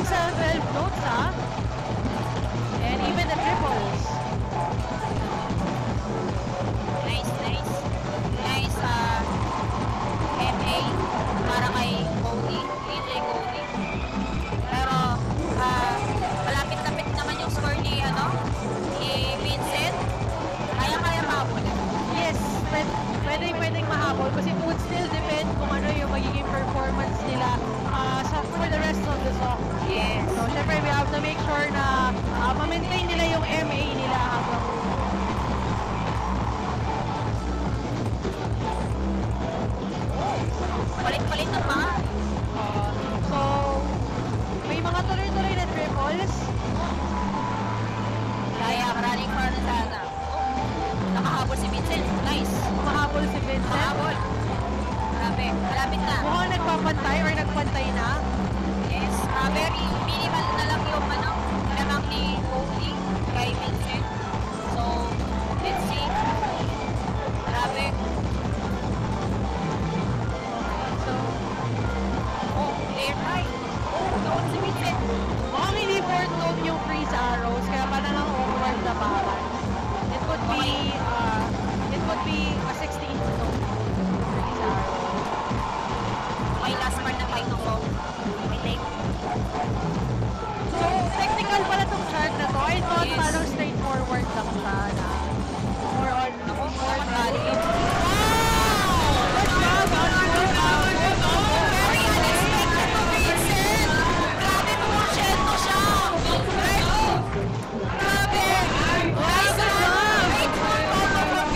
sa 12 notes, ha? And even the triples. Nice, nice. Nice, MA. Para kay Cody. DJ Cody. Pero, malapit-lapit naman yung score ni, ni Vincent. Kaya mahabol. Yes, pwedeng mahabol kasi it would still depend kung ano yung magiging performance nila for the rest of the song. Yes. So, syempre, we have to make sure na ma-maintain nila yung MA nila habang palit-palit na pa. so, may mga tuloy-tuloy na triples. Kaya running for na sana. Nakahabol si Vincent. Nice. Mahabol si Vincent. Mahabol. Grabe. Malapit na. Mukhang nagpapantay or nagpantay na. Yes. Very minimal na lang yung lamang ni Cody kay Vincent. So, let's see.